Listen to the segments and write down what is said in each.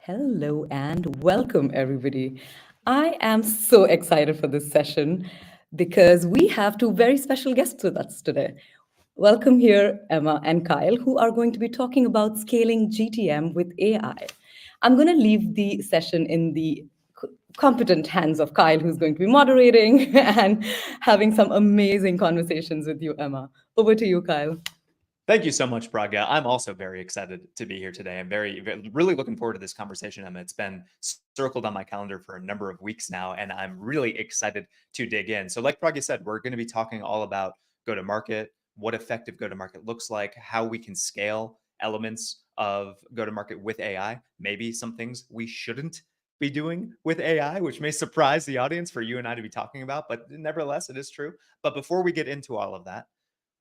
Hello and welcome, everybody. I am so excited for this session because we have two very special guests with us today. Welcome here, Emma and Kyle, who are going to be talking about scaling GTM with AI. I'm going to leave the session in the competent hands of Kyle, who's going to be moderating and having some amazing conversations with you, Emma. Over to you, Kyle. Thank you so much, Praga. I'm also very excited to be here today. I'm really looking forward to this conversation, Emma. It's been circled on my calendar for a number of weeks now, and I'm really excited to dig in. So, like Praga said, we're going to be talking all about go to market, what effective go to market looks like, how we can scale elements of go to market with AI, maybe some things we shouldn't be doing with AI, which may surprise the audience for you and I to be talking about, but nevertheless, it is true. But before we get into all of that,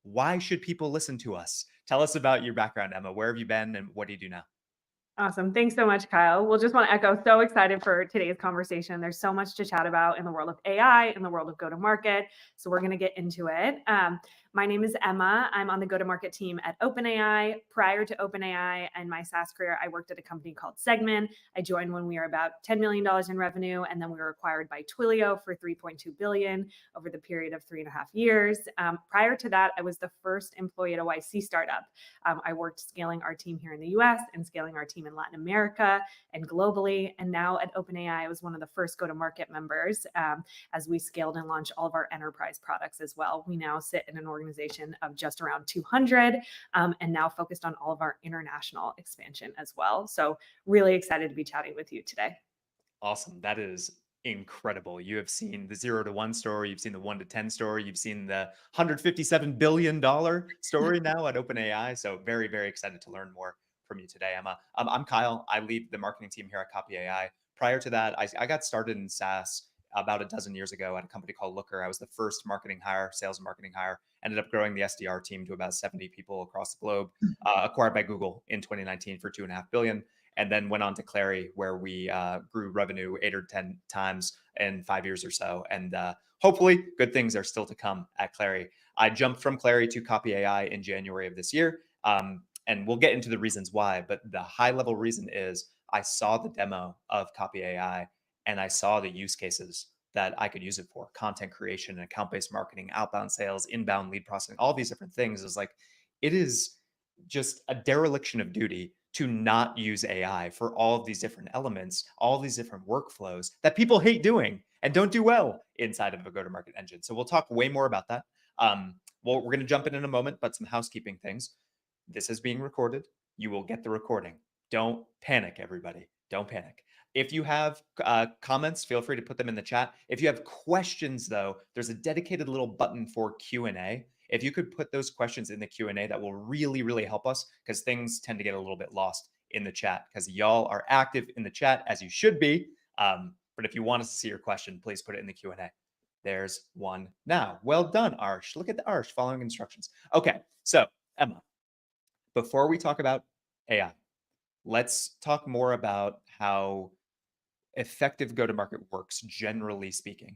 why should people listen to us? Tell us about your background, Emma. Where have you been and what do you do now? Awesome. Thanks so much, Kyle. We'll just want to echo, so excited for today's conversation. There's so much to chat about in the world of AI, in the world of go-to-market. So we're going to get into it. My name is Emma. I'm on the go-to-market team at OpenAI. Prior to OpenAI and my SaaS career, I worked at a company called Segment. I joined when we were about $10 million in revenue, and then we were acquired by Twilio for $3.2 billion over the period of 3.5 years. Prior to that, I was the first employee at a YC startup. I worked scaling our team here in the US and scaling our team in Latin America and globally. And now at OpenAI, I was one of the first go-to-market members as we scaled and launched all of our enterprise products as well. We now sit in an organization of just around 200 and now focused on all of our international expansion as well. So really excited to be chatting with you today. Awesome. That is incredible. You have seen the 0 to 1 story, you've seen the 1 to 10 story, you've seen the $157 billion story now at OpenAI. So very, very excited to learn more from you today, Emma. I'm Kyle. I lead the marketing team here at Copy AI. Prior to that, I got started in SaaS about a dozen years ago at a company called Looker. I was the first marketing hire, sales and marketing hire, ended up growing the SDR team to about 70 people across the globe, acquired by Google in 2019 for $2.5 billion. And then went on to Clary, where we grew revenue 8 or 10 times in 5 years or so. And hopefully good things are still to come at Clary. I jumped from Clary to Copy AI in January of this year. And we'll get into the reasons why, but the high level reason is I saw the demo of Copy AI and I saw the use cases that I could use it for: content creation, account-based marketing, outbound sales, inbound lead processing, all these different things. Is like, it is just a dereliction of duty to not use AI for all of these different elements, all these different workflows that people hate doing and don't do well inside of a go-to-market engine. So we'll talk way more about that. Well, we're going to jump in a moment, but some housekeeping things. This is being recorded. You will get the recording. Don't panic, everybody. Don't panic. If you have comments, feel free to put them in the chat. If you have questions, though, there's a dedicated little button for Q&A. If you could put those questions in the Q&A, that will really, really help us, because things tend to get a little bit lost in the chat because y'all are active in the chat, as you should be. But if you want us to see your question, please put it in the Q&A. There's one now. Well done, Arsh. Look at the Arsh following instructions. Okay, so Emma, before we talk about AI, let's talk more about how effective go-to-market works, generally speaking.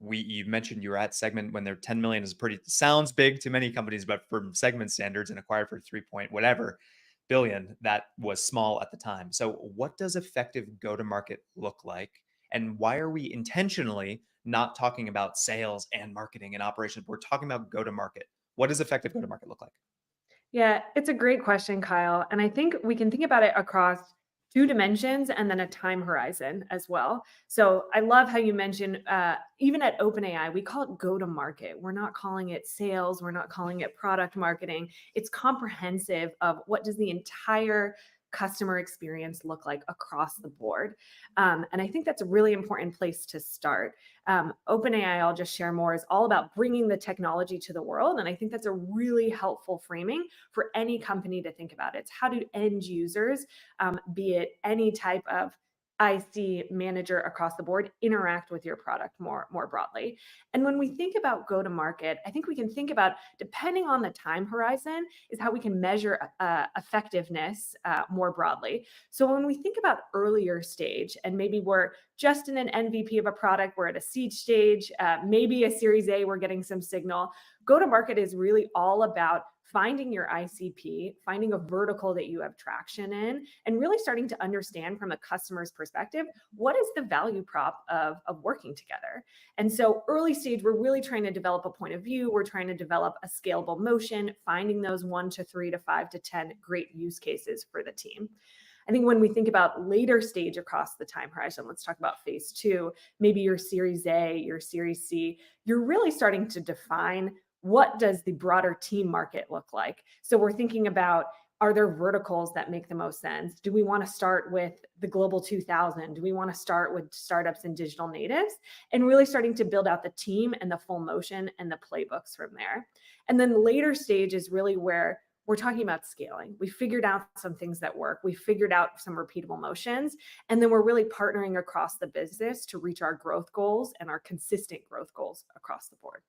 You mentioned you were at Segment when they're 10 million is sounds big to many companies, but from Segment standards and acquired for 3 point whatever billion, that was small at the time. So what does effective go-to-market look like? And why are we intentionally not talking about sales and marketing and operations? We're talking about go-to-market. What does effective go-to-market look like? Yeah, it's a great question, Kyle. And I think we can think about it across 2 dimensions and then a time horizon as well. So I love how you mentioned, even at OpenAI, we call it go-to-market. We're not calling it sales. We're not calling it product marketing. It's comprehensive of what does the entire customer experience look like across the board. And I think that's a really important place to start. OpenAI, I'll just share more, is all about bringing the technology to the world. And I think that's a really helpful framing for any company to think about. It's how do end users, be it any type of IC manager across the board, interact with your product more broadly. And when we think about go to market, I think we can think about, depending on the time horizon, is how we can measure effectiveness more broadly. So when we think about earlier stage, and maybe we're just in an MVP of a product, we're at a seed stage, maybe a Series A, we're getting some signal. Go to market is really all about finding your ICP, finding a vertical that you have traction in, and really starting to understand from a customer's perspective, what is the value prop of working together? And so early stage, we're really trying to develop a point of view. We're trying to develop a scalable motion, finding those 1 to 3 to 5 to 10 great use cases for the team. I think when we think about later stage across the time horizon, let's talk about phase 2, maybe your Series A, your Series C, you're really starting to define what does the broader team market look like. So we're thinking about, are there verticals that make the most sense? Do we want to start with the Global 2000? Do we want to start with startups and digital natives? And really starting to build out the team and the full motion and the playbooks from there. And then later stage is really where we're talking about scaling. We figured out some things that work. We figured out some repeatable motions. And then we're really partnering across the business to reach our growth goals and our consistent growth goals across the board.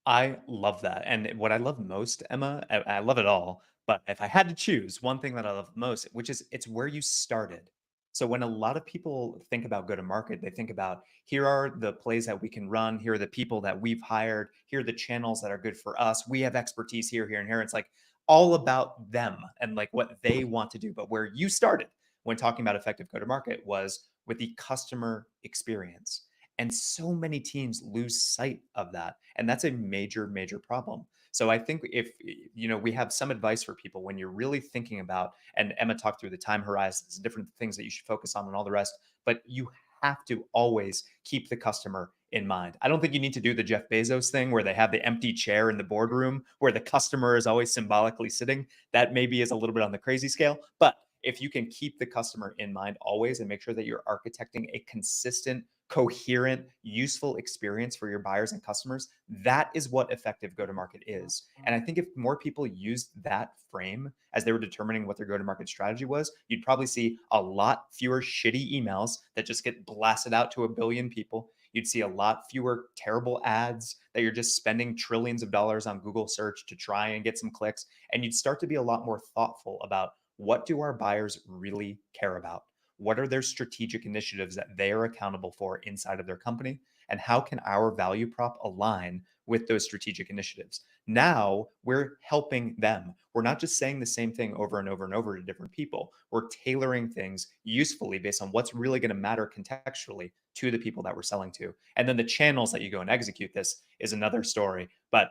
I love that. And what I love most, Emma, I love it all, but if I had to choose one thing that I love most, which is it's where you started. So when a lot of people think about go to market, they think about here are the plays that we can run, here are the people that we've hired, here are the channels that are good for us. We have expertise here, here, and here. It's like all about them and like what they want to do. But where you started when talking about effective go to market was with the customer experience. And so many teams lose sight of that. And that's a major, major problem. So I think if we have some advice for people when you're really thinking about, and Emma talked through the time horizons, different things that you should focus on and all the rest, but you have to always keep the customer in mind. I don't think you need to do the Jeff Bezos thing where they have the empty chair in the boardroom where the customer is always symbolically sitting. That maybe is a little bit on the crazy scale, but if you can keep the customer in mind always and make sure that you're architecting a consistent, coherent, useful experience for your buyers and customers, that is what effective go-to-market is. And I think if more people used that frame as they were determining what their go-to-market strategy was, you'd probably see a lot fewer shitty emails that just get blasted out to a billion people. You'd see a lot fewer terrible ads that you're just spending trillions of dollars on Google search to try and get some clicks. And you'd start to be a lot more thoughtful about what do our buyers really care about? What are their strategic initiatives that they are accountable for inside of their company? And how can our value prop align with those strategic initiatives? Now we're helping them. We're not just saying the same thing over and over and over to different people. We're tailoring things usefully based on what's really going to matter contextually to the people that we're selling to. And then the channels that you go and execute this is another story. But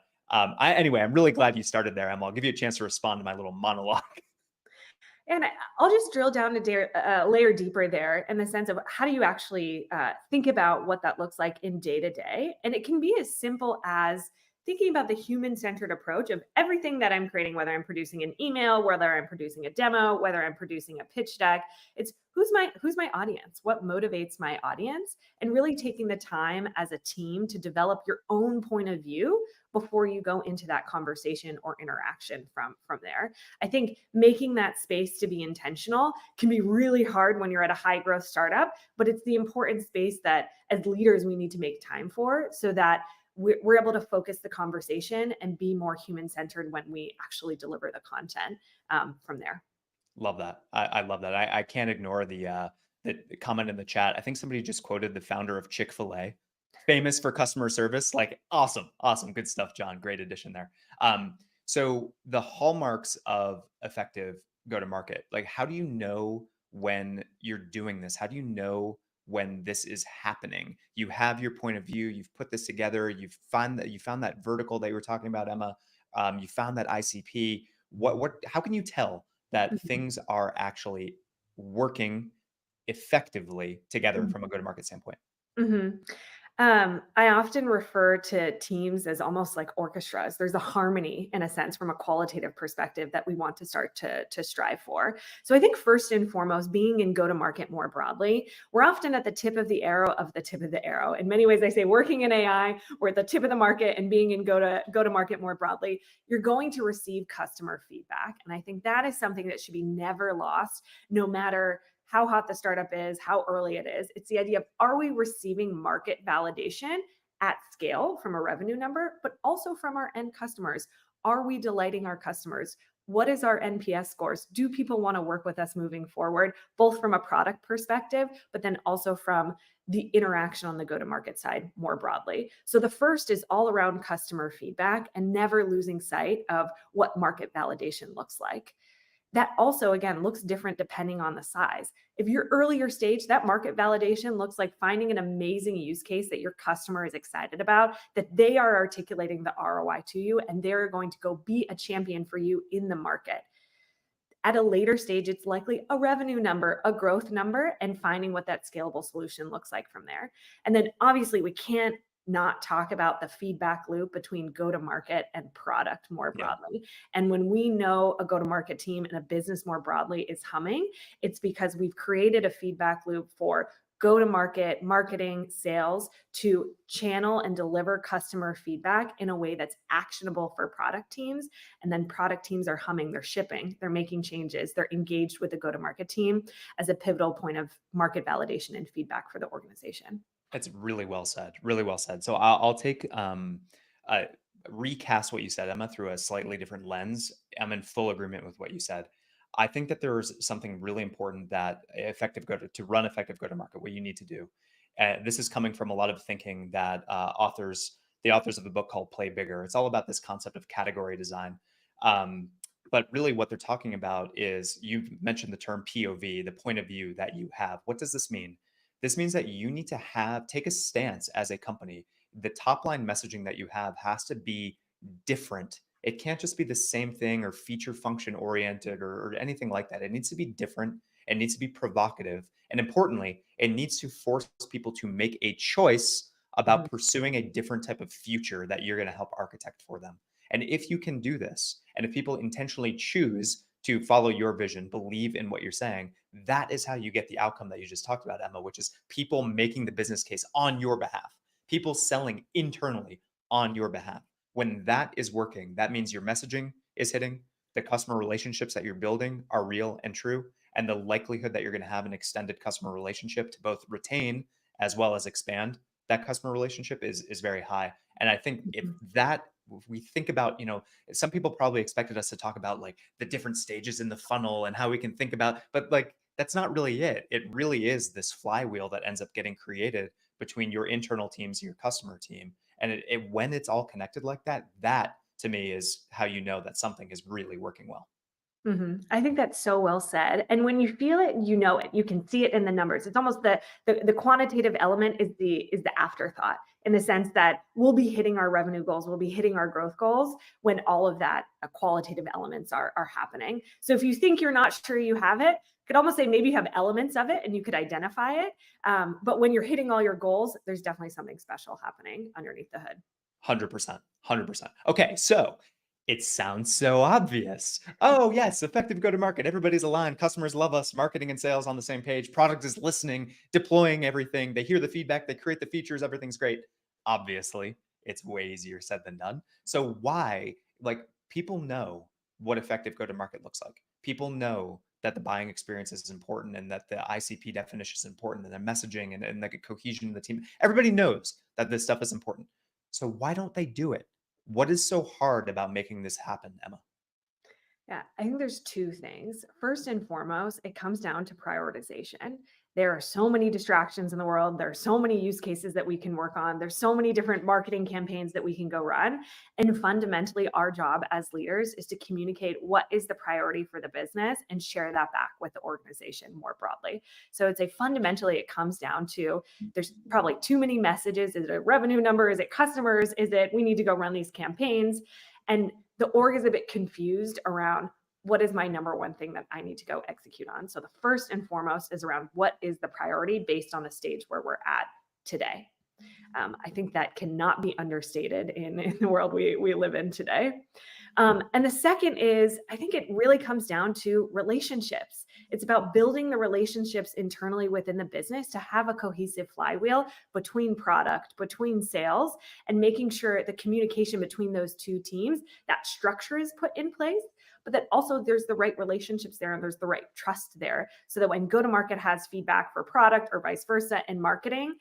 anyway, I'm really glad you started there, Emma. I'll give you a chance to respond to my little monologue. And I'll just drill down a layer deeper there in the sense of how do you actually think about what that looks like in day to day? And it can be as simple as thinking about the human-centered approach of everything that I'm creating, whether I'm producing an email, whether I'm producing a demo, whether I'm producing a pitch deck. It's who's my audience? What motivates my audience? And really taking the time as a team to develop your own point of view before you go into that conversation or interaction from there. I think making that space to be intentional can be really hard when you're at a high growth startup, but it's the important space that as leaders we need to make time for so that we're able to focus the conversation and be more human-centered when we actually deliver the content from there. Love that. I love that. I can't ignore the comment in the chat. I think somebody just quoted the founder of Chick-fil-A, famous for customer service. Like awesome, good stuff, John. Great addition there. So the hallmarks of effective go-to-market, like how do you know when you're doing this? How do you know when this is happening? You have your point of view, you've put this together, you found that vertical that you were talking about, Emma. You found that ICP. How can you tell that things are actually working effectively together from a go-to-market standpoint? Mm-hmm. I often refer to teams as almost like orchestras. There's a harmony in a sense from a qualitative perspective that we want to start to strive for. So I think first and foremost, being in go-to-market more broadly, we're often at the tip of the arrow of the tip of the arrow. In many ways, I say working in AI, we're at the tip of the market, and being in go-to-market more broadly, you're going to receive customer feedback. And I think that is something that should be never lost, no matter how hot the startup is, how early it is. It's the idea of, are we receiving market validation at scale from a revenue number, but also from our end customers? Are we delighting our customers? what is our NPS scores? Do people want to work with us moving forward, both from a product perspective, but then also from the interaction on the go-to-market side more broadly? So the first is all around customer feedback and never losing sight of what market validation looks like. That also, again, looks different depending on the size. If you're earlier stage, that market validation looks like finding an amazing use case that your customer is excited about, that they are articulating the ROI to you, and they're going to go be a champion for you in the market. At a later stage, it's likely a revenue number, a growth number, and finding what that scalable solution looks like from there. And then obviously we can't not talk about the feedback loop between go-to-market and product more broadly. And when we know a go-to-market team and a business more broadly is humming, it's because we've created a feedback loop for go-to-market, marketing, sales to channel and deliver customer feedback in a way that's actionable for product teams. And then product teams are humming, they're shipping, they're making changes, they're engaged with the go-to-market team as a pivotal point of market validation and feedback for the organization. It's really well said. Really well said. So I'll take recast what you said, Emma, through a slightly different lens. I'm in full agreement with what you said. I think that there's something really important that to run effective go-to-market, what you need to do. This is coming from a lot of thinking that the authors of a book called Play Bigger. It's all about this concept of category design. But really what they're talking about is, you've mentioned the term POV, the point of view that you have. What does this mean? This means that you need to take a stance as a company. The top line messaging that you have has to be different. It can't just be the same thing or feature function oriented or anything like that. It needs to be different. It needs to be provocative. And importantly, it needs to force people to make a choice about pursuing a different type of future that you're going to help architect for them. And if you can do this, and if people intentionally choose to follow your vision, believe in what you're saying, that is how you get the outcome that you just talked about, Emma, which is people making the business case on your behalf, people selling internally on your behalf. When that is working, that means your messaging is hitting, the customer relationships that you're building are real and true, and the likelihood that you're going to have an extended customer relationship to both retain as well as expand that customer relationship is very high. And I think if we think about, some people probably expected us to talk about like the different stages in the funnel and how we can think about, but like, that's not really it. It really is this flywheel that ends up getting created between your internal teams and your customer team. And when it's all connected like that, that to me is how you know that something is really working well. I think that's so well said. And when you feel it, you know it. You can see it in the numbers. It's almost the quantitative element is the afterthought, in the sense that we'll be hitting our revenue goals, we'll be hitting our growth goals when all of that qualitative elements are happening. So if you think you're not sure you have it, you could almost say maybe you have elements of it and you could identify it. But when you're hitting all your goals, there's definitely something special happening underneath the hood. 100%. 100%. Okay, so it sounds so obvious. Oh, yes, effective go-to-market. Everybody's aligned. Customers love us. Marketing and sales on the same page. Product is listening, deploying everything. They hear the feedback. They create the features. Everything's great. Obviously, it's way easier said than done. So why? Like, people know what effective go-to-market looks like. People know that the buying experience is important and that the ICP definition is important and the messaging and the cohesion of the team. Everybody knows that this stuff is important. So why don't they do it? What is so hard about making this happen, Emma? Yeah, I think there's two things. First and foremost, it comes down to prioritization. There are so many distractions in the world. There are so many use cases that we can work on. There's so many different marketing campaigns that we can go run. And fundamentally, our job as leaders is to communicate what is the priority for the business and share that back with the organization more broadly. So I'd say fundamentally, it comes down to there's probably too many messages. Is it a revenue number? Is it customers? Is it we need to go run these campaigns? And the org is a bit confused around what is my number one thing that I need to go execute on. So the first and foremost is around what is the priority based on the stage where we're at today. I think that cannot be understated in the world we live in today. And the second is, I think it really comes down to relationships. It's about building the relationships internally within the business to have a cohesive flywheel between product, between sales, and making sure the communication between those two teams, that structure is put in place, but that also there's the right relationships there and there's the right trust there, so that when go-to-market has feedback for product or vice versa in marketing,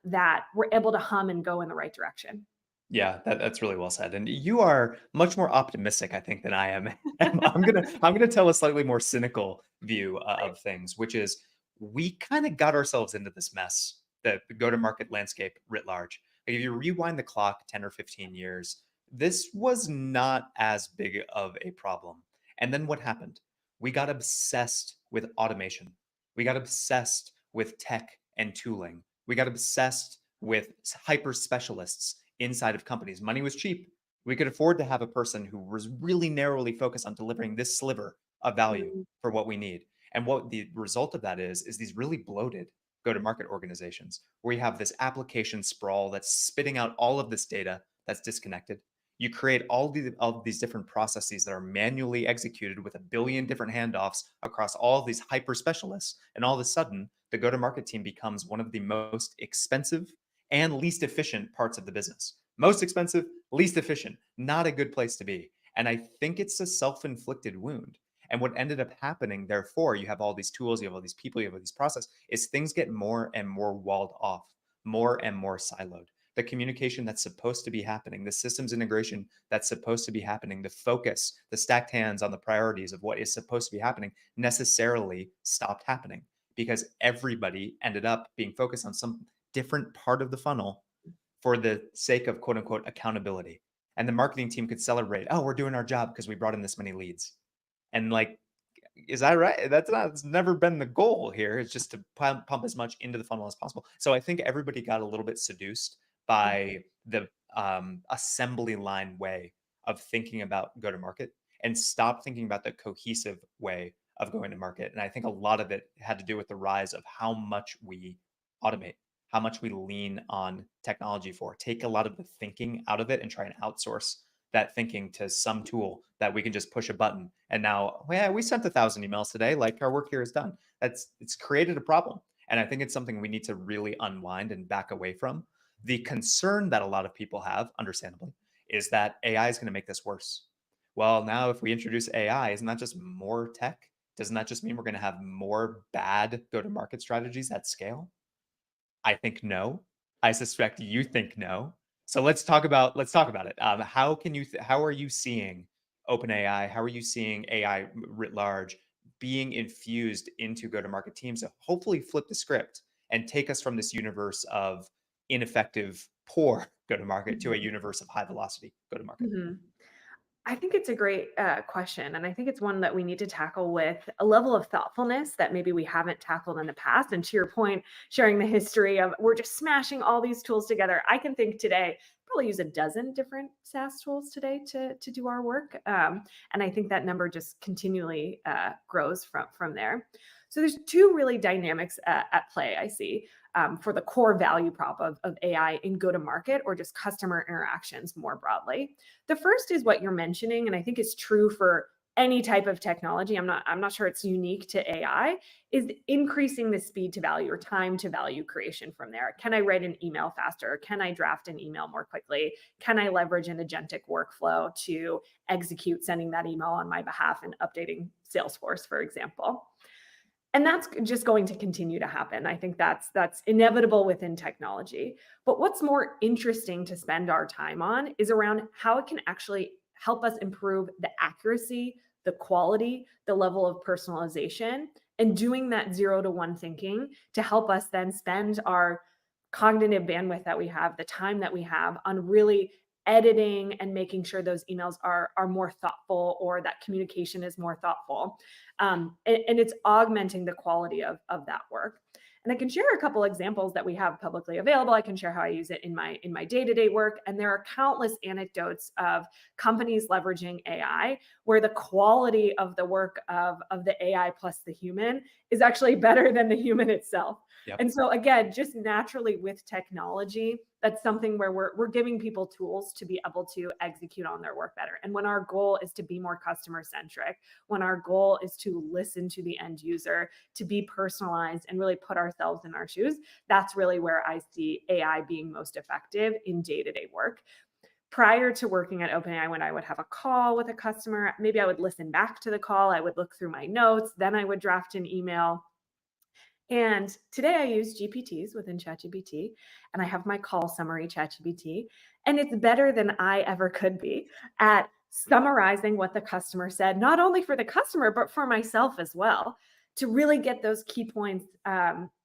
that we're able to hum and go in the right direction. Yeah, that's really well said. And you are much more optimistic, I think, than I am. I'm gonna tell a slightly more cynical view of things, which is we kind of got ourselves into this mess, the go-to-market landscape writ large. Like if you rewind the clock 10 or 15 years, this was not as big of a problem. And then what happened? We got obsessed with automation. We got obsessed with tech and tooling. We got obsessed with hyper specialists inside of companies. Money was cheap. We could afford to have a person who was really narrowly focused on delivering this sliver of value Mhm. for what we need. And what the result of that is these really bloated go-to-market organizations where you have this application sprawl that's spitting out all of this data that's disconnected. You create all of these different processes that are manually executed with a billion different handoffs across all of these hyper specialists. And all of a sudden, the go-to-market team becomes one of the most expensive and least efficient parts of the business. Most expensive, least efficient, not a good place to be. And I think it's a self inflicted wound. And what ended up happening, therefore, you have all these tools, you have all these people, you have all these process, is things get more and more walled off, more and more siloed. The communication that's supposed to be happening, the systems integration that's supposed to be happening, the focus, the stacked hands on the priorities of what is supposed to be happening necessarily stopped happening because everybody ended up being focused on some different part of the funnel for the sake of quote unquote accountability. And the marketing team could celebrate, oh, we're doing our job because we brought in this many leads. And like, is that right? It's never been the goal here. It's just to pump as much into the funnel as possible. So I think everybody got a little bit seduced by the assembly line way of thinking about go to market and stop thinking about the cohesive way of going to market. And I think a lot of it had to do with the rise of how much we automate, how much we lean on technology for, take a lot of the thinking out of it and try and outsource that thinking to some tool that we can just push a button and now, yeah, we sent 1,000 emails today, like our work here is done. It's created a problem, and I think it's something we need to really unwind and back away from. The concern that a lot of people have, understandably, is that AI is going to make this worse. Well, now if we introduce AI, isn't that just more tech? Doesn't that just mean we're going to have more bad go to market strategies at scale? I think no. I suspect you think no. So let's talk about it. How are you seeing OpenAI? How are you seeing AI writ large being infused into go-to-market teams to hopefully flip the script and take us from this universe of ineffective, poor go-to-market to a universe of high velocity go-to-market? Mhm. I think it's a great question. And I think it's one that we need to tackle with a level of thoughtfulness that maybe we haven't tackled in the past. And to your point, sharing the history of we're just smashing all these tools together. I can think today, probably use a dozen different SaaS tools today to do our work. And I think that number just continually grows from there. So there's two really dynamics at play I see for the core value prop of AI in go-to-market or just customer interactions more broadly. The first is what you're mentioning, and I think it's true for any type of technology. I'm not sure it's unique to AI, is increasing the speed to value or time to value creation from there. Can I write an email faster? Can I draft an email more quickly? Can I leverage an agentic workflow to execute sending that email on my behalf and updating Salesforce, for example? And that's just going to continue to happen. I think that's inevitable within technology. But what's more interesting to spend our time on is around how it can actually help us improve the accuracy, the quality, the level of personalization, and doing that 0 to 1 thinking to help us then spend our cognitive bandwidth that we have, the time that we have on really editing and making sure those emails are more thoughtful or that communication is more thoughtful. And it's augmenting the quality of that work. And I can share a couple examples that we have publicly available. I can share how I use it in my day-to-day work. And there are countless anecdotes of companies leveraging AI where the quality of the work of the AI plus the human is actually better than the human itself. Yep. And so again, just naturally with technology, that's something where we're giving people tools to be able to execute on their work better. And when our goal is to be more customer centric, when our goal is to listen to the end user, to be personalized and really put ourselves in our shoes, that's really where I see AI being most effective in day-to-day work. Prior to working at OpenAI, when I would have a call with a customer, maybe I would listen back to the call, I would look through my notes, then I would draft an email. And today I use GPTs within ChatGPT, and I have my call summary ChatGPT, and it's better than I ever could be at summarizing what the customer said, not only for the customer, but for myself as well, to really get those key points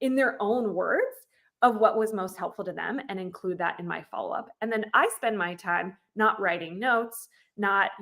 in their own words of what was most helpful to them and include that in my follow-up. And then I spend my time not writing notes, not,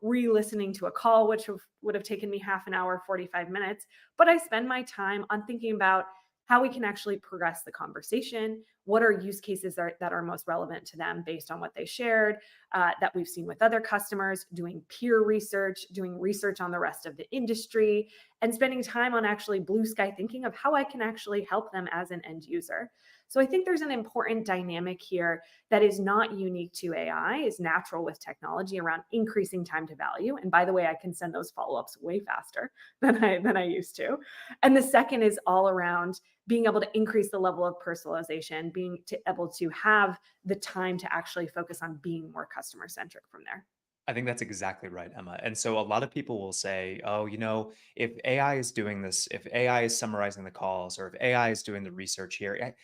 re-listening to a call, which would have taken me half an hour, 45 minutes, but I spend my time on thinking about how we can actually progress the conversation. What are use cases that are most relevant to them based on what they shared, that we've seen with other customers, doing peer research, doing research on the rest of the industry, and spending time on actually blue sky thinking of how I can actually help them as an end user. So I think there's an important dynamic here that is not unique to AI, is natural with technology around increasing time to value. And by the way, I can send those follow-ups way faster than I used to. And the second is all around being able to increase the level of personalization, able to have the time to actually focus on being more customer centric from there. I think that's exactly right, Emma. And so a lot of people will say, oh, if AI is doing this, if AI is summarizing the calls, or if AI is doing the research here,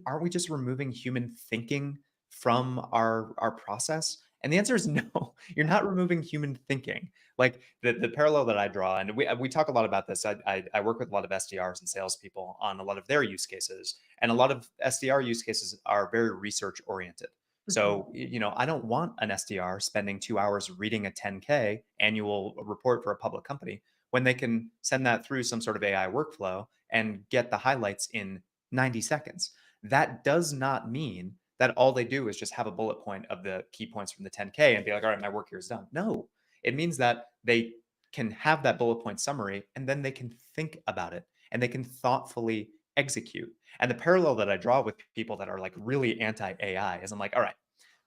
aren't we just removing human thinking from our process? And the answer is no, you're not removing human thinking. Like the parallel that I draw, and we talk a lot about this. I work with a lot of SDRs and salespeople on a lot of their use cases, and a lot of SDR use cases are very research oriented. Mhm. So, I don't want an SDR spending 2 hours reading a 10K annual report for a public company when they can send that through some sort of AI workflow and get the highlights in 90 seconds. That does not mean that all they do is just have a bullet point of the key points from the 10K and be like, all right, my work here is done. No, it means that they can have that bullet point summary and then they can think about it and they can thoughtfully execute. And the parallel that I draw with people that are like really anti AI is I'm like, all right,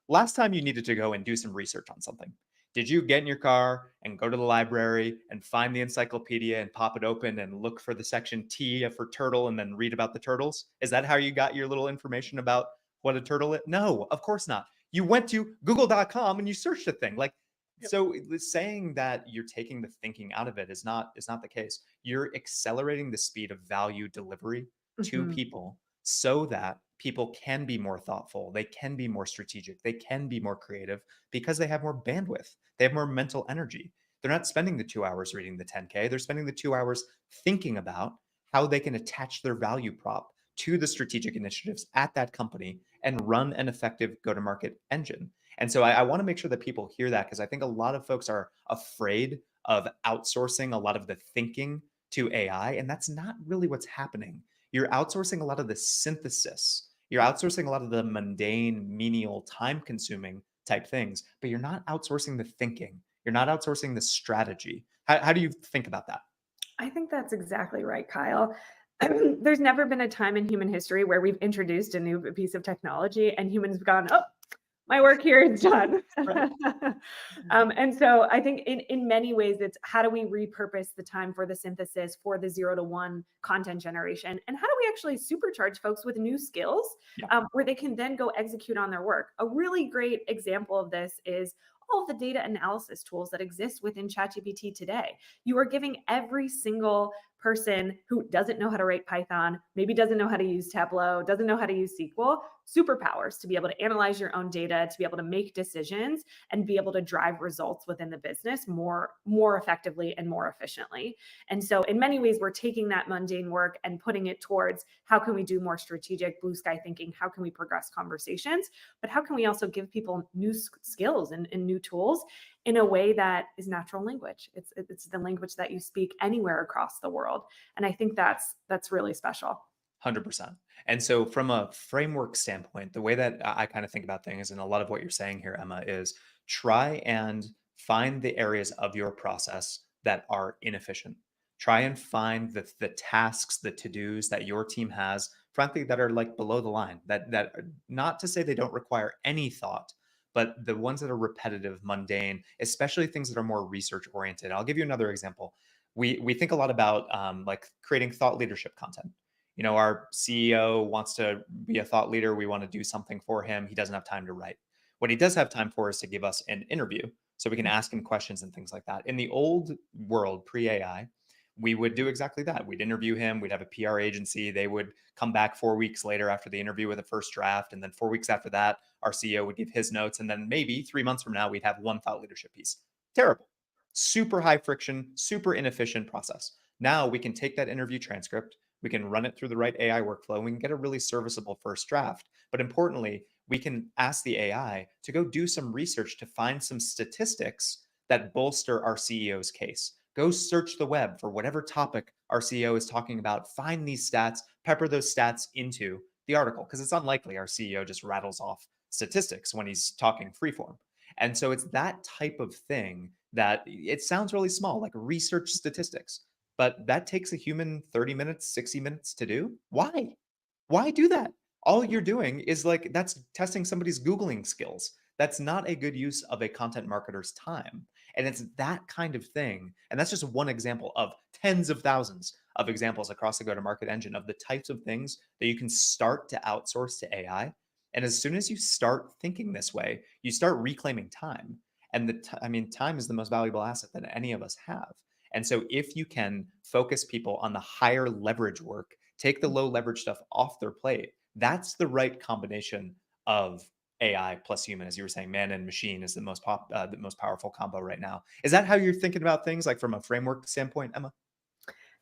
last time you needed to go and do some research on something, did you get in your car and go to the library and find the encyclopedia and pop it open and look for the section T for turtle and then read about the turtles? Is that how you got your little information about what a turtle is? No, of course not. You went to google.com and you searched a thing. Like, Yep. so saying that you're taking the thinking out of it is not the case. You're accelerating the speed of value delivery to Mhm. people so that people can be more thoughtful, they can be more strategic, they can be more creative because they have more bandwidth, they have more mental energy. They're not spending the 2 hours reading the 10K, they're spending the 2 hours thinking about how they can attach their value prop to the strategic initiatives at that company and run an effective go to market engine. And so I want to make sure that people hear that because I think a lot of folks are afraid of outsourcing a lot of the thinking to AI. And that's not really what's happening. You're outsourcing a lot of the synthesis. You're outsourcing a lot of the mundane, menial, time consuming type things, but you're not outsourcing the thinking. You're not outsourcing the strategy. How do you think about that? I think that's exactly right, Kyle. I mean, there's never been a time in human history where we've introduced a new piece of technology and humans have gone, oh, my work here is done. Right. And so I think in many ways, it's how do we repurpose the time for the synthesis, for the 0 to 1 content generation? And how do we actually supercharge folks with new skills Yeah. where they can then go execute on their work? A really great example of this is all of the data analysis tools that exist within ChatGPT today. You are giving every single person who doesn't know how to write Python, maybe doesn't know how to use Tableau, doesn't know how to use SQL, superpowers to be able to analyze your own data, to be able to make decisions and be able to drive results within the business more effectively and more efficiently. And so in many ways, we're taking that mundane work and putting it towards how can we do more strategic blue sky thinking? How can we progress conversations? But how can we also give people new skills and new tools in a way that is natural language? It's the language that you speak anywhere across the world. And I think that's really special. 100%. And so, from a framework standpoint, the way that I kind of think about things, and a lot of what you're saying here, Emma, is try and find the areas of your process that are inefficient. Try and find the tasks, the to dos that your team has, frankly, that are like below the line. That are, not to say they don't require any thought, but the ones that are repetitive, mundane, especially things that are more research oriented. I'll give you another example. We think a lot about like creating thought leadership content. Our CEO wants to be a thought leader. We want to do something for him. He doesn't have time to write. What he does have time for is to give us an interview so we can ask him questions and things like that. In the old world, pre AI, we would do exactly that. We'd interview him. We'd have a PR agency. They would come back 4 weeks later after the interview with a first draft. And then 4 weeks after that, our CEO would give his notes. And then maybe 3 months from now, we'd have one thought leadership piece. Terrible. Super high friction, super inefficient process. Now we can take that interview transcript, we can run it through the right AI workflow, and we can get a really serviceable first draft. But importantly, we can ask the AI to go do some research to find some statistics that bolster our CEO's case. Go search the web for whatever topic our CEO is talking about, find these stats, pepper those stats into the article, because it's unlikely our CEO just rattles off statistics when he's talking freeform. And so it's that type of thing that it sounds really small, like research statistics, but that takes a human 30 minutes, 60 minutes to do. Why? Why do that? All you're doing is like that's testing somebody's Googling skills. That's not a good use of a content marketer's time. And it's that kind of thing. And that's just one example of tens of thousands of examples across the go-to-market engine of the types of things that you can start to outsource to AI. And as soon as you start thinking this way, you start reclaiming time. And time is the most valuable asset that any of us have. And so if you can focus people on the higher leverage work, take the low leverage stuff off their plate, that's the right combination of AI plus human. As you were saying, man and machine is the most powerful combo right now. Is that how you're thinking about things, like from a framework standpoint, Emma?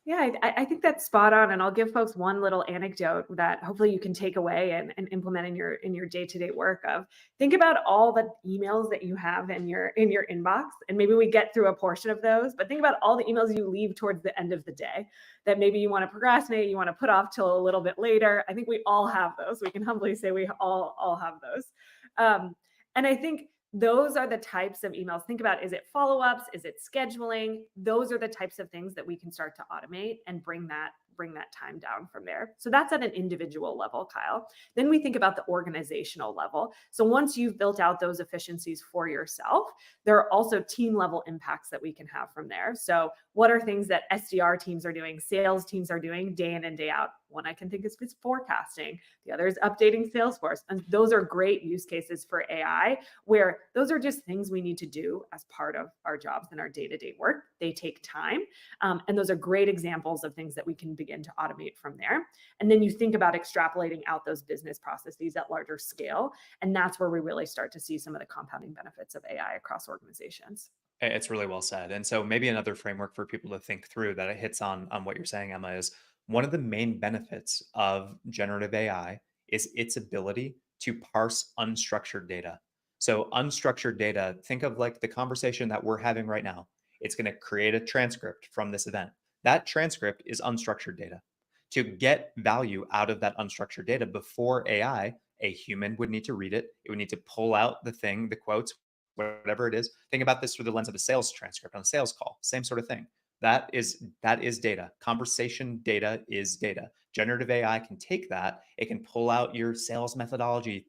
Yeah, I think that's spot on. And I'll give folks one little anecdote that hopefully you can take away and implement in your day-to-day work of think about all the emails that you have in your inbox. And maybe we get through a portion of those, but think about all the emails you leave towards the end of the day that maybe you want to procrastinate, you want to put off till a little bit later. I think we all have those. We can humbly say we all have those. And I think those are the types of emails. Think about, is it follow-ups? Is it scheduling? Those are the types of things that we can start to automate and bring that time down from there. So that's at an individual level, Kyle. Then we think about the organizational level. So once you've built out those efficiencies for yourself, there are also team level impacts that we can have from there. So what are things that SDR teams are doing, sales teams are doing day in and day out? One I can think is forecasting. The other is updating Salesforce. And those are great use cases for AI, where those are just things we need to do as part of our jobs and our day-to-day work. They take time. And those are great examples of things that we can begin to automate from there. And then you think about extrapolating out those business processes at larger scale. And that's where we really start to see some of the compounding benefits of AI across organizations. It's really well said. And so maybe another framework for people to think through that it hits on what you're saying, Emma, is one of the main benefits of generative AI is its ability to parse unstructured data. So unstructured data, think of like the conversation that we're having right now. It's going to create a transcript from this event. That transcript is unstructured data. To get value out of that unstructured data before AI, a human would need to read it. It would need to pull out the thing, the quotes, whatever it is. Think about this through the lens of a sales transcript on a sales call. Same sort of thing. That is data. Conversation data is data. Generative AI can take that. It can pull out your sales methodology,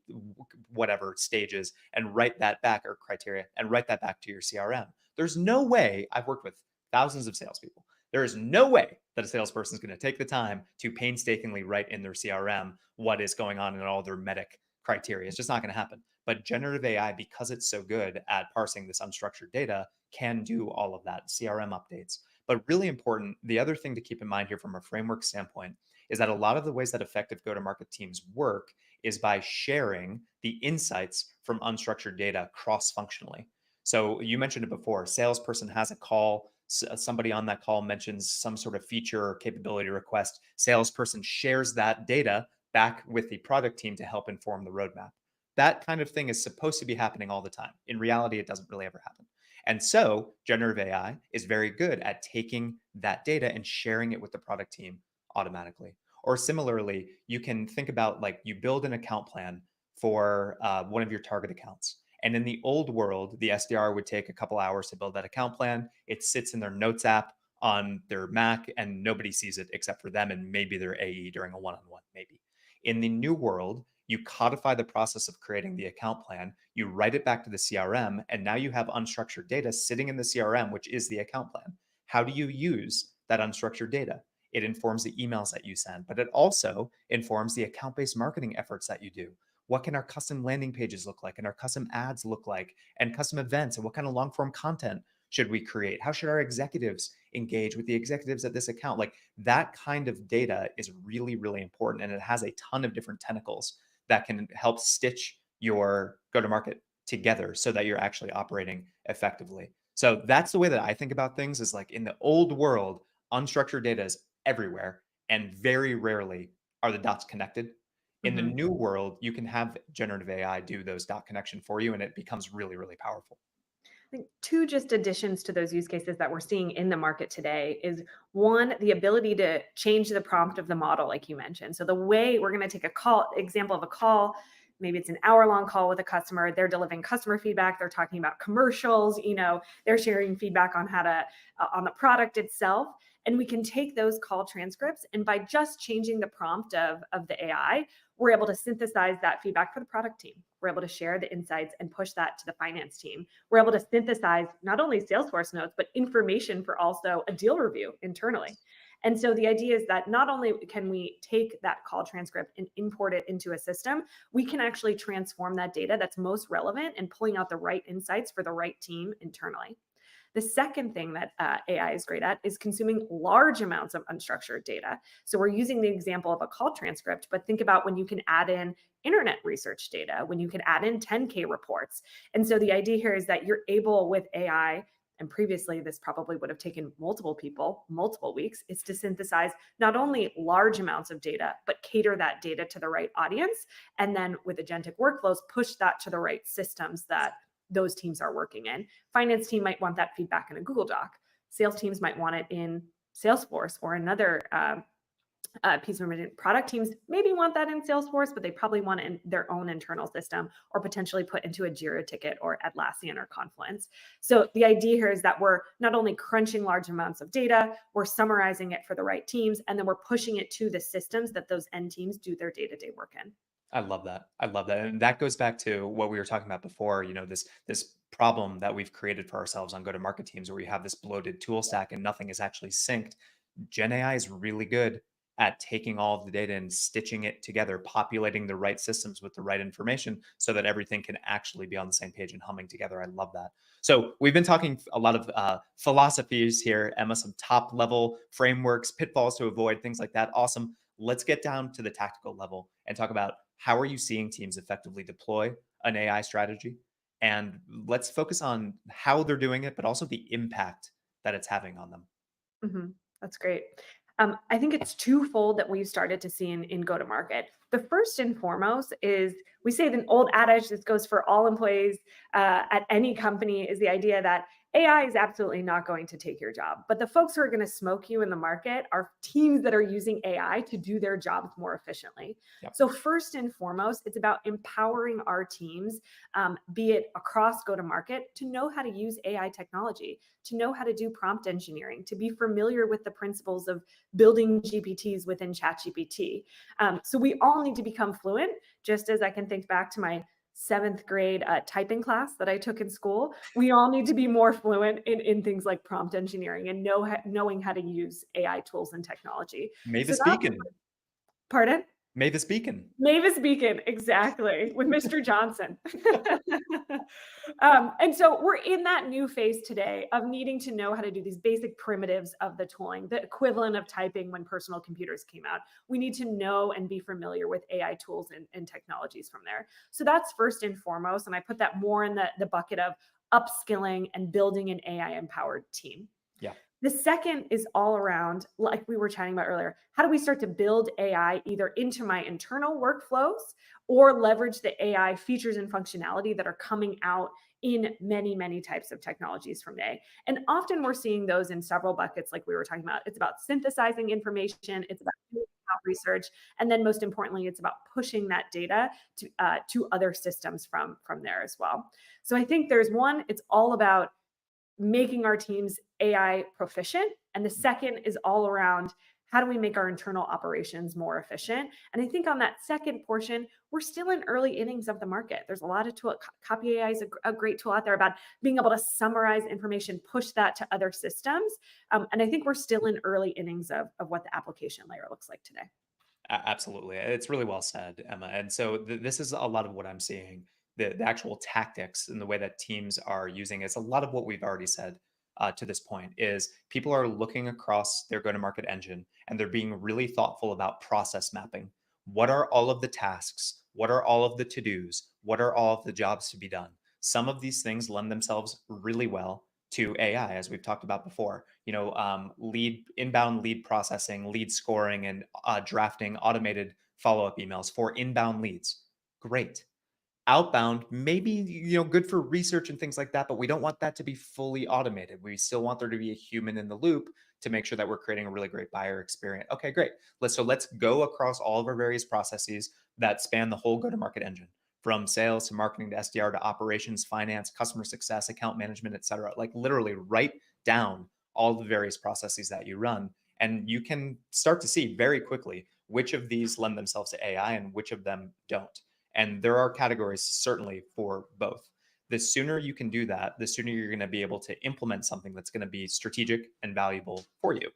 whatever stages, and write that back, or criteria, and write that back to your CRM. There's no way, I've worked with thousands of salespeople. There is no way that a salesperson is going to take the time to painstakingly write in their CRM what is going on in all their medic criteria. It's just not going to happen. But generative AI, because it's so good at parsing this unstructured data, can do all of that, CRM updates. But really important, the other thing to keep in mind here from a framework standpoint is that a lot of the ways that effective go-to-market teams work is by sharing the insights from unstructured data cross-functionally. So you mentioned it before, salesperson has a call, somebody on that call mentions some sort of feature or capability request, salesperson shares that data back with the product team to help inform the roadmap. That kind of thing is supposed to be happening all the time. In reality, it doesn't really ever happen. And so generative AI is very good at taking that data and sharing it with the product team automatically. Or similarly, you can think about like you build an account plan for one of your target accounts. And in the old world, the SDR would take a couple hours to build that account plan. It sits in their notes app on their Mac and nobody sees it except for them and maybe their AE during a one-on-one, maybe. In the new world, you codify the process of creating the account plan, you write it back to the CRM, and now you have unstructured data sitting in the CRM, which is the account plan. How do you use that unstructured data? It informs the emails that you send, but it also informs the account-based marketing efforts that you do. What can our custom landing pages look like, and our custom ads look like, and custom events, and what kind of long-form content should we create? How should our executives engage with the executives at this account? Like that kind of data is really, really important. And it has a ton of different tentacles that can help stitch your go to market together so that you're actually operating effectively. So that's the way that I think about things is like in the old world, unstructured data is everywhere and very rarely are the dots connected. In the Mhm. new world, you can have generative AI do those dot connection for you and it becomes really, really powerful. I think two just additions to those use cases that we're seeing in the market today is one, the ability to change the prompt of the model, like you mentioned. So the way we're going to take a call, example of a call, maybe it's an hour-long call with a customer, they're delivering customer feedback, they're talking about commercials, they're sharing feedback on how to on the product itself. And we can take those call transcripts, and by just changing the prompt of the AI, we're able to synthesize that feedback for the product team. We're able to share the insights and push that to the finance team. We're able to synthesize not only Salesforce notes, but information for also a deal review internally. And so the idea is that not only can we take that call transcript and import it into a system, we can actually transform that data that's most relevant and pulling out the right insights for the right team internally. The second thing that AI is great at is consuming large amounts of unstructured data. So we're using the example of a call transcript, but think about when you can add in internet research data, when you can add in 10K reports. And so the idea here is that you're able with AI, and previously this probably would have taken multiple people, multiple weeks, is to synthesize not only large amounts of data, but cater that data to the right audience. And then with agentic workflows, push that to the right systems that those teams are working in. Finance team might want that feedback in a Google Doc. Sales teams might want it in Salesforce or another piece of information. Product teams maybe want that in Salesforce, but they probably want it in their own internal system or potentially put into a Jira ticket or Atlassian or Confluence. So the idea here is that we're not only crunching large amounts of data, we're summarizing it for the right teams, and then we're pushing it to the systems that those end teams do their day-to-day work in. I love that. I love that. And that goes back to what we were talking about before, this problem that we've created for ourselves on go-to-market teams where we have this bloated tool stack and nothing is actually synced. Gen AI is really good at taking all of the data and stitching it together, populating the right systems with the right information so that everything can actually be on the same page and humming together. I love that. So we've been talking a lot of philosophies here, Emma, some top level frameworks, pitfalls to avoid, things like that. Awesome. Let's get down to the tactical level and talk about how are you seeing teams effectively deploy an AI strategy? And let's focus on how they're doing it, but also the impact that it's having on them. That's great. I think it's twofold that we've started to see in go-to-market. The first and foremost is we say the old adage, this goes for all employees at any company, is the idea that AI is absolutely not going to take your job. But the folks who are going to smoke you in the market are teams that are using AI to do their jobs more efficiently. Yep. So first and foremost, it's about empowering our teams, be it across go-to-market, to know how to use AI technology, to know how to do prompt engineering, to be familiar with the principles of building GPTs within ChatGPT. So we all need to become fluent, just as I can think back to my seventh grade typing class that I took in school. We all need to be more fluent in things like prompt engineering and knowing how to use AI tools and technology. So Mavis that's, Beacon. pardon? Mavis Beacon. Mavis Beacon, exactly, with Mr. Johnson. And so we're in that new phase today of needing to know how to do these basic primitives of the tooling, the equivalent of typing when personal computers came out. We need to know and be familiar with AI tools and technologies from there. So that's first and foremost. And I put that more in the bucket of upskilling and building an AI-empowered team. Yeah. The second is all around, like we were chatting about earlier, how do we start to build AI either into my internal workflows or leverage the AI features and functionality that are coming out in many, many types of technologies from AI? And often we're seeing those in several buckets, like we were talking about. It's about synthesizing information, it's about doing research, and then most importantly, it's about pushing that data to other systems from there as well. So I think there's one, it's all about making our teams AI proficient. And the second is all around how do we make our internal operations more efficient? And I think on that second portion, we're still in early innings of the market. There's a lot of tool. Copy AI is a great tool out there about being able to summarize information, push that to other systems. And I think we're still in early innings of what the application layer looks like today. Absolutely. It's really well said, Emma. And so this is a lot of what I'm seeing. The actual tactics and the way that teams are using it's a lot of what we've already said to this point is people are looking across their go-to-market engine and they're being really thoughtful about process mapping. What are all of the tasks? What are all of the to-dos? What are all of the jobs to be done? Some of these things lend themselves really well to AI, as we've talked about before. Inbound lead processing, lead scoring, and drafting automated follow-up emails for inbound leads. Great. Outbound, maybe good for research and things like that, but we don't want that to be fully automated. We still want there to be a human in the loop to make sure that we're creating a really great buyer experience. Okay, great. Let's go across all of our various processes that span the whole go-to-market engine, from sales to marketing to SDR to operations, finance, customer success, account management, etc. Like literally write down all the various processes that you run, and you can start to see very quickly which of these lend themselves to AI and which of them don't. And there are categories certainly for both. The sooner you can do that, the sooner you're going to be able to implement something that's going to be strategic and valuable for you.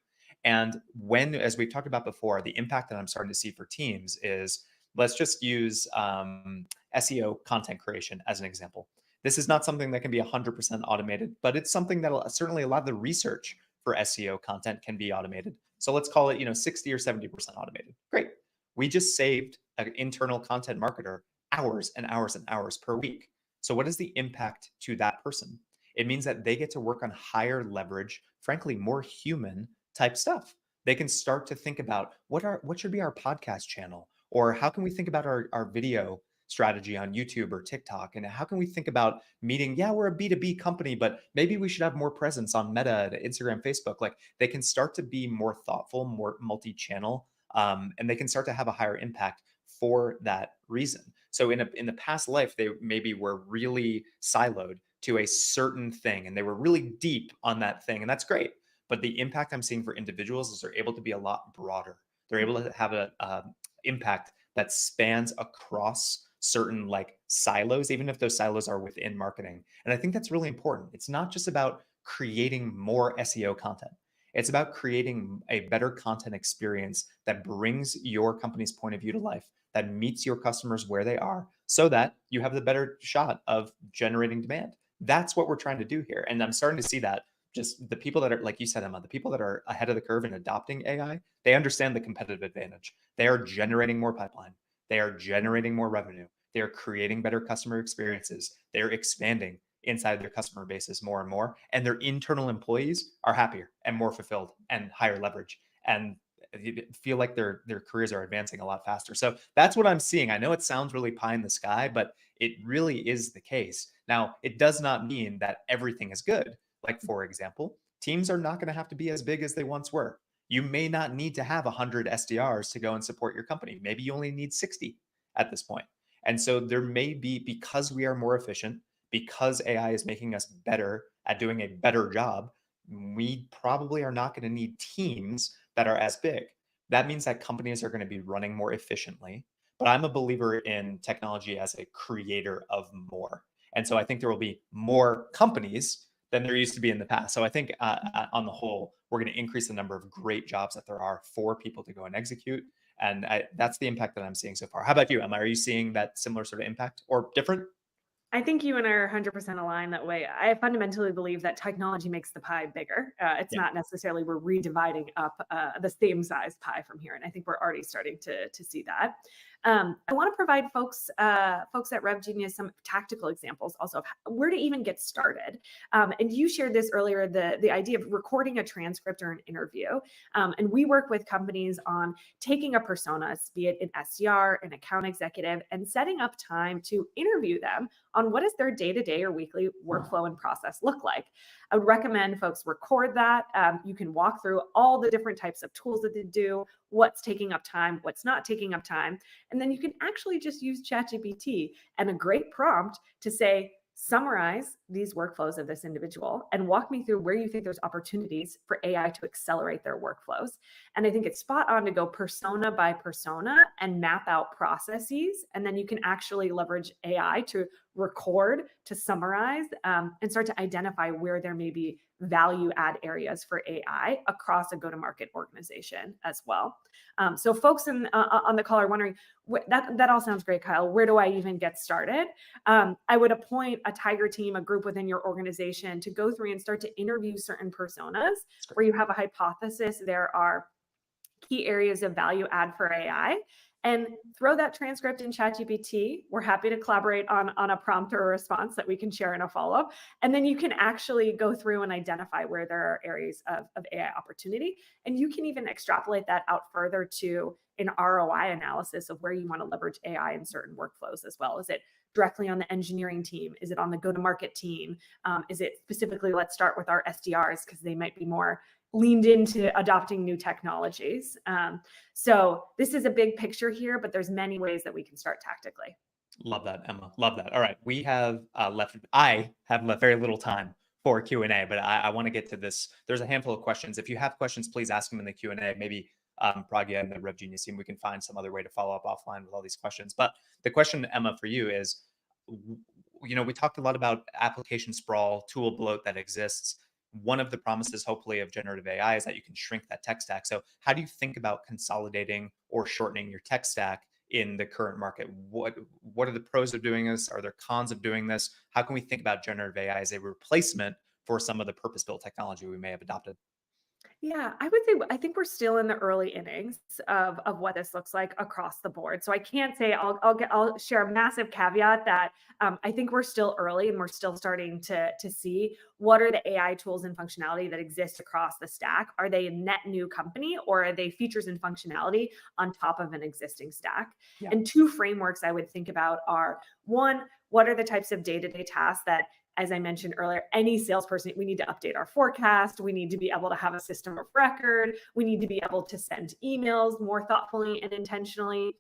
And when, as we've talked about before, the impact that I'm starting to see for teams is, let's just use SEO content creation as an example. This is not something that can be 100% automated, but it's something that certainly a lot of the research for SEO content can be automated. So let's call it 60 or 70% automated. Great. We just saved an internal content marketer hours and hours and hours per week. So what is the impact to that person? It means that they get to work on higher leverage, frankly, more human type stuff. They can start to think about what should be our podcast channel, or how can we think about our video strategy on YouTube or TikTok, and how can we think about meeting, we're a B2B company, but maybe we should have more presence on Meta, Instagram, Facebook. Like they can start to be more thoughtful, more multi-channel, and they can start to have a higher impact for that reason. So in the past life, they maybe were really siloed to a certain thing and they were really deep on that thing, and that's great. But the impact I'm seeing for individuals is they're able to be a lot broader. They're able to have a impact that spans across certain like silos, even if those silos are within marketing. And I think that's really important. It's not just about creating more SEO content. It's about creating a better content experience that brings your company's point of view to life, that meets your customers where they are, so that you have the better shot of generating demand. That's what we're trying to do here. And I'm starting to see that just the people that are, like you said, Emma, the people that are ahead of the curve in adopting AI, they understand the competitive advantage. They are generating more pipeline. They are generating more revenue. They are creating better customer experiences. They're expanding inside their customer bases more and more, and their internal employees are happier and more fulfilled and higher leverage, and feel like their careers are advancing a lot faster. So that's what I'm seeing. I know it sounds really pie in the sky, but it really is the case. Now, it does not mean that everything is good. Like, for example, teams are not going to have to be as big as they once were. You may not need to have 100 SDRs to go and support your company. Maybe you only need 60 at this point. And so there may be, because we are more efficient, because AI is making us better at doing a better job, we probably are not going to need teams that are as big. That means that companies are going to be running more efficiently. But I'm a believer in technology as a creator of more. And so I think there will be more companies than there used to be in the past. So I think on the whole, we're going to increase the number of great jobs that there are for people to go and execute. And that's the impact that I'm seeing so far. How about you, Emma? Are you seeing that similar sort of impact or different? I think you and I are 100% aligned that way. I fundamentally believe that technology makes the pie bigger. It's not necessarily we're redividing up the same size pie from here. And I think we're already starting to see that. I want to provide folks at RevGenius some tactical examples also of where to even get started. And you shared this earlier, the idea of recording a transcript or an interview. And we work with companies on taking a persona, be it an SDR, an account executive, and setting up time to interview them on what does their day-to-day or weekly workflow and process look like. I would recommend folks record that. You can walk through all the different types of tools that they do, what's taking up time, what's not taking up time. And then you can actually just use ChatGPT and a great prompt to say, summarize these workflows of this individual and walk me through where you think there's opportunities for AI to accelerate their workflows. And I think it's spot on to go persona by persona and map out processes. And then you can actually leverage AI to record, to summarize, and start to identify where there may be value add areas for AI across a go-to-market organization as well. So folks on the call are wondering, that all sounds great, Kyle. Where do I even get started? I would appoint a tiger team, a group within your organization, to go through and start to interview certain personas where you have a hypothesis there are key areas of value add for AI, and throw that transcript in ChatGPT. We're happy to collaborate on a prompt or a response that we can share in a follow-up. And then you can actually go through and identify where there are areas of AI opportunity. And you can even extrapolate that out further to an ROI analysis of where you want to leverage AI in certain workflows as well. Is it directly on the engineering team? Is it on the go-to-market team? Is it specifically, let's start with our SDRs because they might be more leaned into adopting new technologies. So this is a big picture here, but there's many ways that we can start tactically. Love that, Emma. Love that. All right, we have I have left very little time for Q&A, but I want to get to this. There's a handful of questions. If you have questions, please ask them in the Q&A. Maybe Pragya and the Rev Genius team, we can find some other way to follow up offline with all these questions. But the question, Emma, for you is, we talked a lot about application sprawl, tool bloat that exists. One of the promises, hopefully, of generative AI is that you can shrink that tech stack. So how do you think about consolidating or shortening your tech stack in the current market? What are the pros of doing this? Are there cons of doing this? How can we think about generative AI as a replacement for some of the purpose-built technology we may have adopted? Yeah, I would say I think we're still in the early innings of what this looks like across the board. So I can't say I'll share a massive caveat that I think we're still early and we're still starting to see what are the AI tools and functionality that exist across the stack. Are they a net new company, or are they features and functionality on top of an existing stack? Yeah. And two frameworks I would think about are, one, what are the types of day-to-day tasks that, as I mentioned earlier, any salesperson, we need to update our forecast. We need to be able to have a system of record. We need to be able to send emails more thoughtfully and intentionally.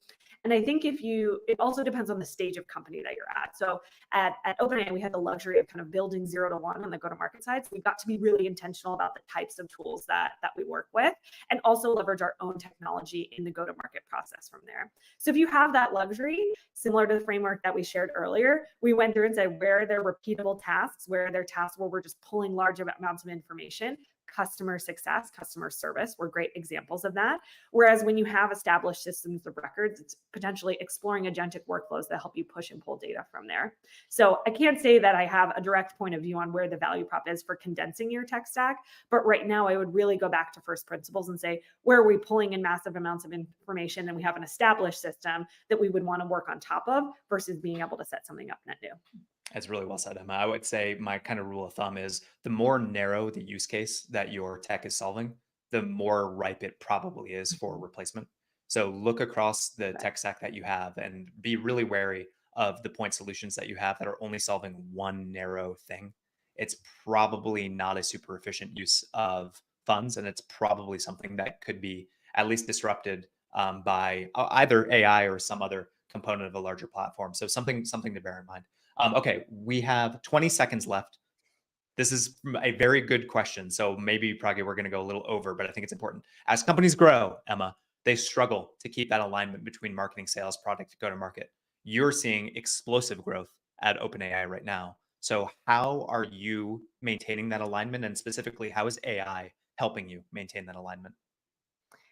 And I think it also depends on the stage of company that you're at. So at OpenAI, we had the luxury of kind of building 0 to 1 on the go-to-market side. So we got to be really intentional about the types of tools that we work with, and also leverage our own technology in the go-to-market process from there. So if you have that luxury, similar to the framework that we shared earlier, we went through and said, where are there repeatable tasks? Where are there tasks where we're just pulling large amounts of information? Customer success, customer service were great examples of that. Whereas when you have established systems of records, it's potentially exploring agentic workflows that help you push and pull data from there. So I can't say that I have a direct point of view on where the value prop is for condensing your tech stack, but right now I would really go back to first principles and say, where are we pulling in massive amounts of information and we have an established system that we would want to work on top of, versus being able to set something up net new. That's really well said, Emma. I would say my kind of rule of thumb is the more narrow the use case that your tech is solving, the more ripe it probably is for replacement. So look across the tech stack that you have and be really wary of the point solutions that you have that are only solving one narrow thing. It's probably not a super efficient use of funds, and it's probably something that could be at least disrupted by either AI or some other component of a larger platform. So something to bear in mind. Okay, we have 20 seconds left. This is a very good question. So maybe probably we're going to go a little over, but I think it's important. As companies grow, Emma, they struggle to keep that alignment between marketing, sales, product, go to market. You're seeing explosive growth at OpenAI right now. So how are you maintaining that alignment? And specifically, how is AI helping you maintain that alignment?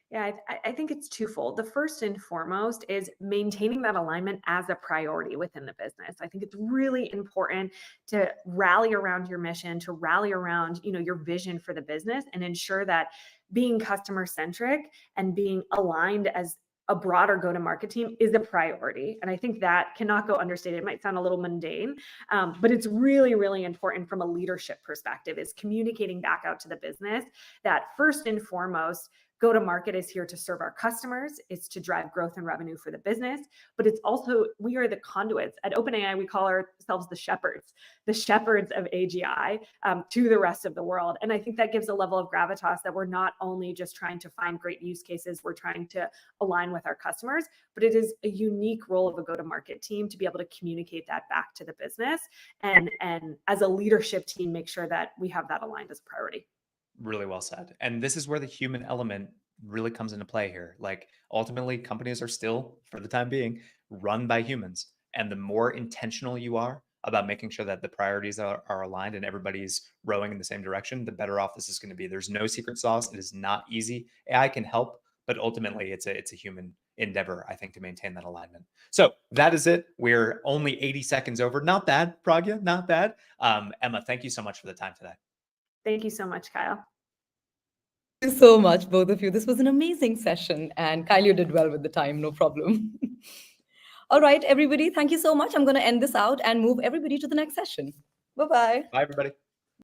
Yeah, I think it's twofold. The first and foremost is maintaining that alignment as a priority within the business. I think it's really important to rally around your mission, to rally around, your vision for the business, and ensure that being customer centric and being aligned as a broader go-to-market team is a priority. And I think that cannot go understated. It might sound a little mundane, but it's really, really important from a leadership perspective, is communicating back out to the business that first and foremost, go-to-market is here to serve our customers. It's to drive growth and revenue for the business, but it's also, we are the conduits. At OpenAI, we call ourselves the shepherds of AGI to the rest of the world. And I think that gives a level of gravitas that we're not only just trying to find great use cases, we're trying to align with our customers, but it is a unique role of a go-to-market team to be able to communicate that back to the business. And as a leadership team, make sure that we have that aligned as a priority. Really well said. And this is where the human element really comes into play here. Like ultimately, companies are still, for the time being, run by humans. And the more intentional you are about making sure that the priorities are aligned and everybody's rowing in the same direction, the better off this is going to be. There's no secret sauce. It is not easy. AI can help, but ultimately it's a human endeavor, I think, to maintain that alignment. So that is it. We're only 80 seconds over. Not bad, Pragya, not bad. Emma, thank you so much for the time today. Thank you so much, Kyle. Thank you so much, both of you. This was an amazing session. And Kyle, you did well with the time, no problem. All right, everybody, thank you so much. I'm going to end this out and move everybody to the next session. Bye-bye. Bye, everybody.